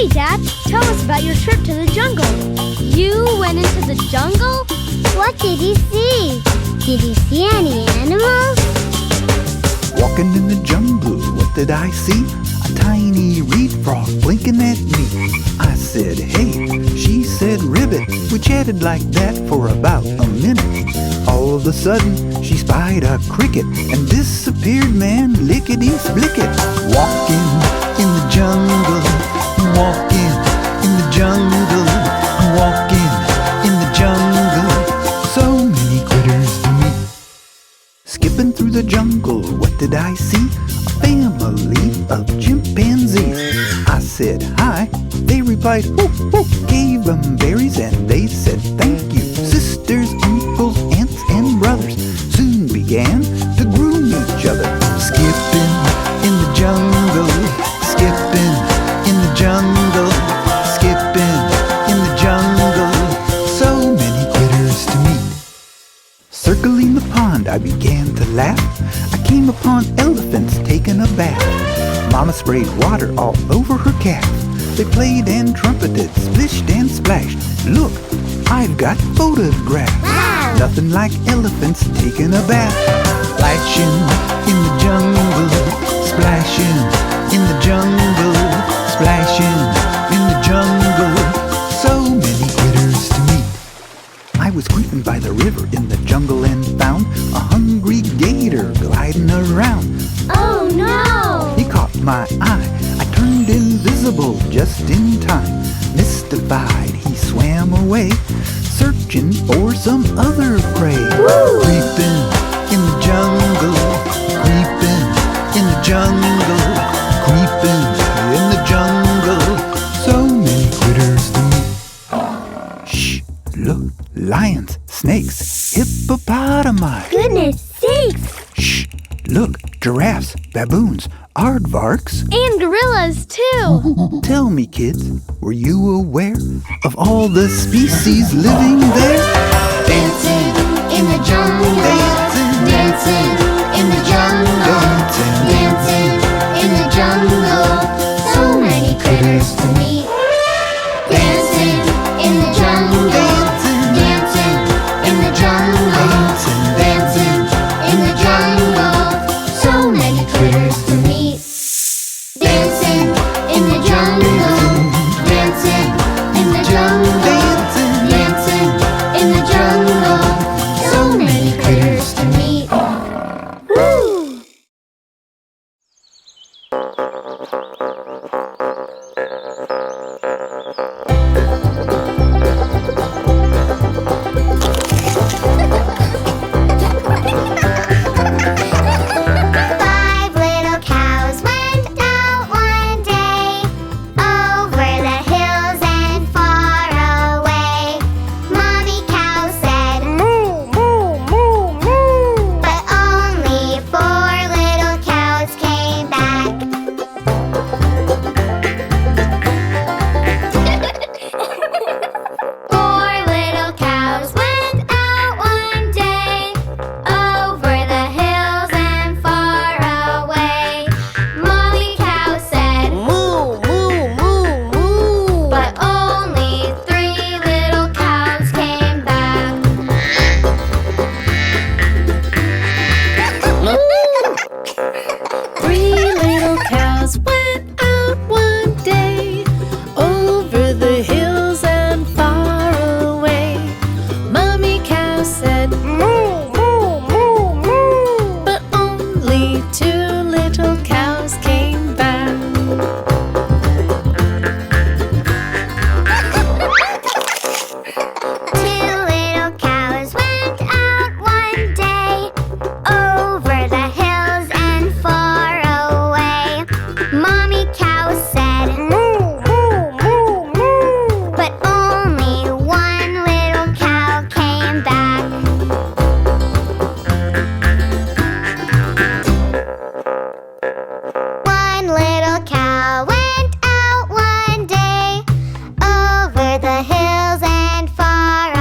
Hey, Dad, tell us about your trip to the jungle. You went into the jungle? What did you see? Did you see any animals? Walking in the jungle, what did I see? A tiny reed frog blinking at me. I said, hey, she said, ribbit. We chatted like that for about a minute. All of a sudden, she spied a cricket and disappeared, man, lickety-splicket. Walking in the jungle, walking in the jungle, walking in the jungle. So many critters to meet. Skipping through the jungle, what did I see? A family of chimpanzees. I said hi, they replied whoop whoop. Gave them berries and they said thank you. Sisters, uncles, aunts and brothers soon began to groom each other. Skipping in the jungle, skipping in the jungle, skipping in the jungle. So many critters to meet. Circling the pond, I began to laugh. I came upon elephants taking a bath. Mama sprayed water all over her calf. They played and trumpeted, splished and splashed. Look, I've got photographs. Wow! Nothing like elephants taking a bath. Splashing in the jungle, splashing in the jungle, splashing in the jungle. So many critters to meet. I was creeping by the river in the jungle and found a hungry gator gliding around. Oh no! He caught my eye. I turned invisible just in time. Mystified, he swam away, searching for some other prey. Woo! Creeping in the jungle, creeping in the jungle, creeping in the jungle. So many critters to meet. Shh! Look, lions, snakes, hippopotami. Goodness sakes! Shh! Look, giraffes, baboons, aardvarks. And gorillas, too. Tell me, kids, were you aware of all the species living there? Dancing in the jungle, dancing in the jungle, dancing in the jungle. So many critters to meet. Dancing in the jungle, dancing in the jungle, dancing in the jungle. So many critters to meet. Dancing in the jungle, dancing in the jungle, dancing in the jungle. So many critters to meet. Woo! Five little cows went out one day, over the hills and far away. Mommy cow said, moo, moo, moo, moo. But only four little cows came back. Four little cows went out one day, over the hills and far away. Mommy cow said, moo, moo, moo, moo. But only three little cows came back. Three little cows went out one day, over the hills and far away. Mommy cow said, moo, moo, moo, moo. But only two little cows came back. Two little cows went out one day, over the hills and far away. Mommy cow said, moo, moo, moo, moo. But only one little cow came back. One little cow went out one day, over the hills and far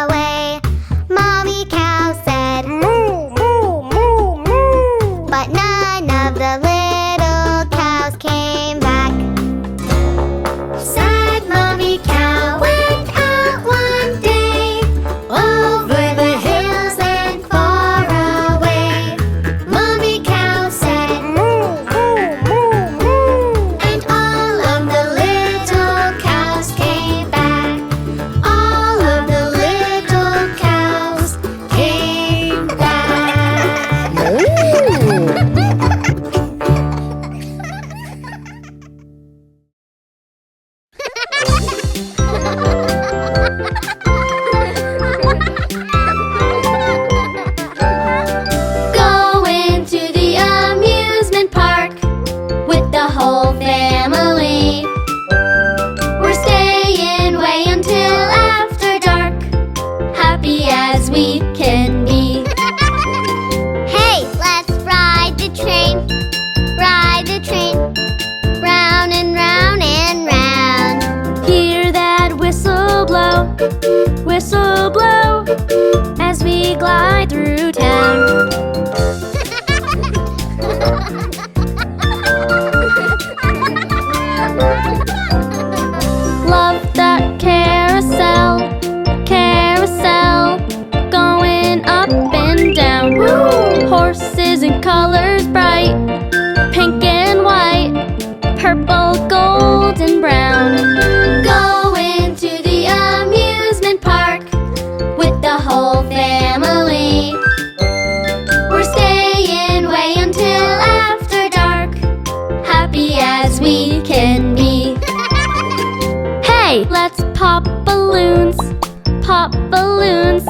away. Mommy cow said, moo, moo, moo, moo. But none of the little cows came back. Going to the amusement park with the whole family. We're staying way until after dark, happy as we can be. Hey, let's ride the train. Ride the train. Round and round and round. Hear that whistle blow, as we glide through town. Love that carousel, carousel, going up and down. Horses in colors bright, pink and white, purple, gold and brown. Going to the amusement park with the whole family. We're staying way until after dark, happy as we can be. Hey, let's pop balloons, pop balloons,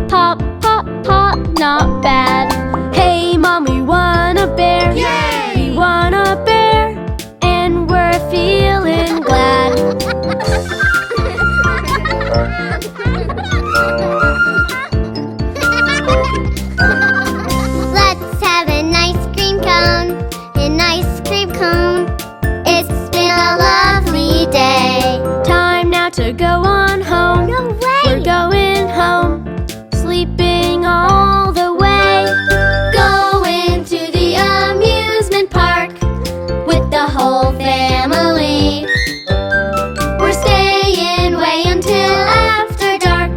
pop, pop, pop, not bad. Hey, Mom, we want a bear. Yay! We want a bear, and we're feeling glad. Let's have an ice cream cone, an ice cream cone. It's been a lovely day. Time now to go on home. No way! We're going home, sleeping all the way. Going to the amusement park with the whole family. We're staying way until after dark,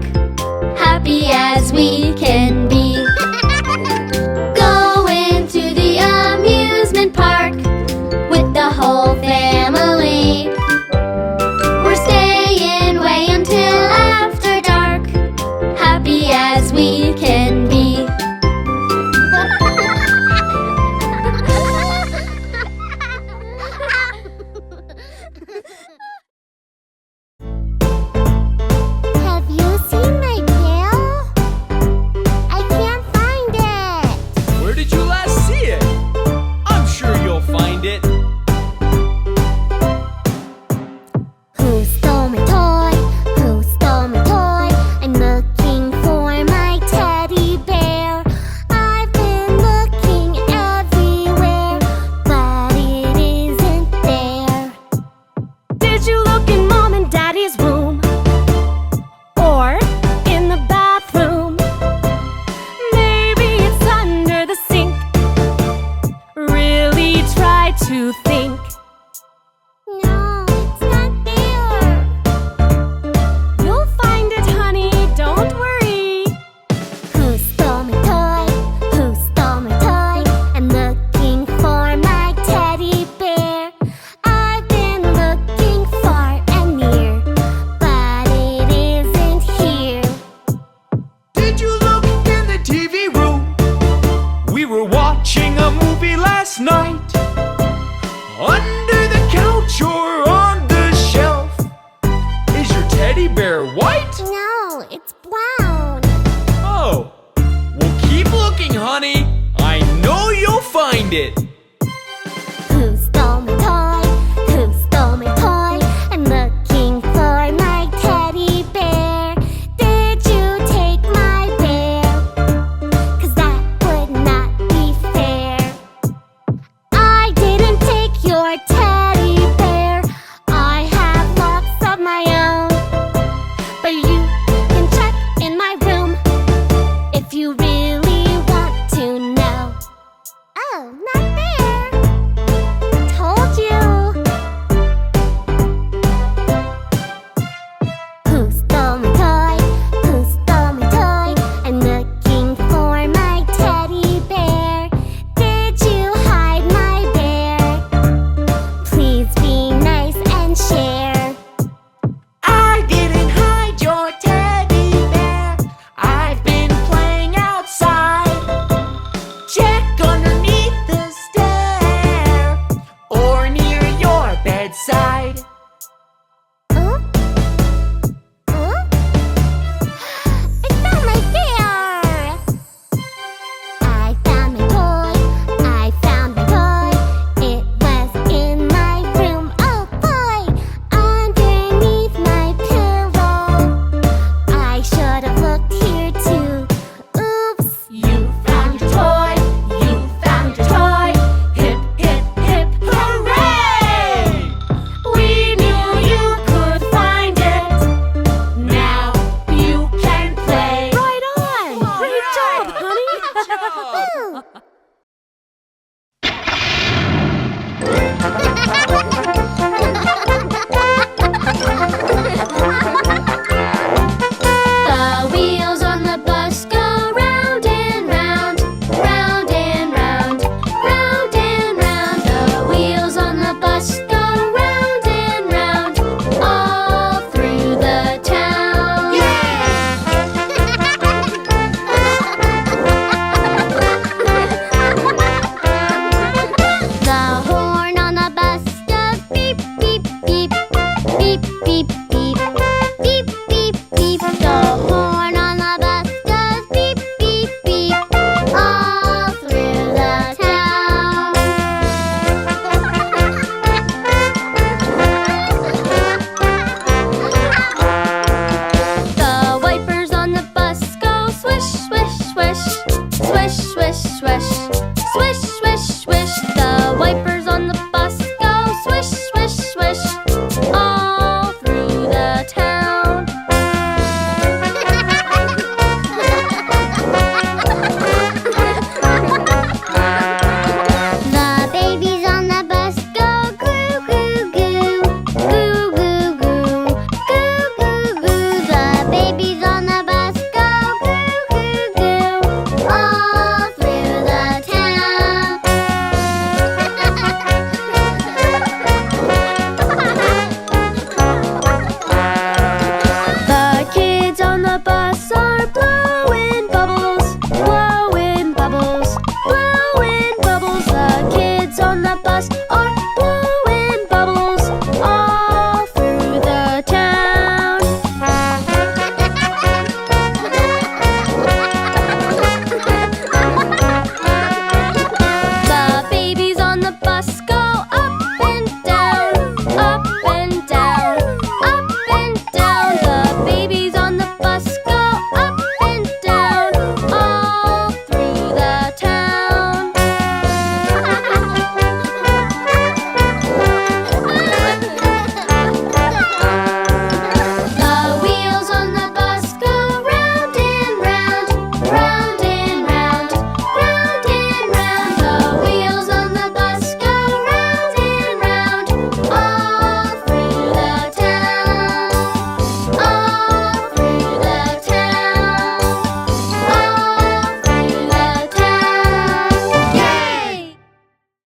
happy as we can be. Going to the amusement park with the whole family. We're staying way until after dark, happy as we can be. Have you seen my tail? I can't find it. Where did you last see it? I'm sure you'll find it. Who stole my toy? Who stole my toy? I'm looking for my teddy bear. I've been looking everywhere, but it isn't there. Did you look in Mom and Daddy's room? Or in the bathroom? Maybe it's under the sink. Really try to think. No, it's not there. You'll find it, honey, don't worry. Who stole my toy? Who stole my toy? I'm looking for my teddy bear. I've been looking far and near, but it isn't here. Did you look in the TV room? We were watching a movie last night. Under the couch or on the shelf. Is your teddy bear white? No, it's brown. Oh, well, keep looking, honey. I know you'll find it. Who stole my toy? Who stole my toy? I'm looking for my teddy bear. Did you take my bear? 'Cause that would not be fair. I didn't take your teddy bear. I have lots of my own. But you can check in my room if you really want to know. Oh, not there. Told you. Who stole my toy? Who stole my toy? I'm looking for my teddy bear. Did you hide my bear? Please be nice and share. I didn't hide your teddy bear. I've been playing outside. Check underneath the stair or near your bedside.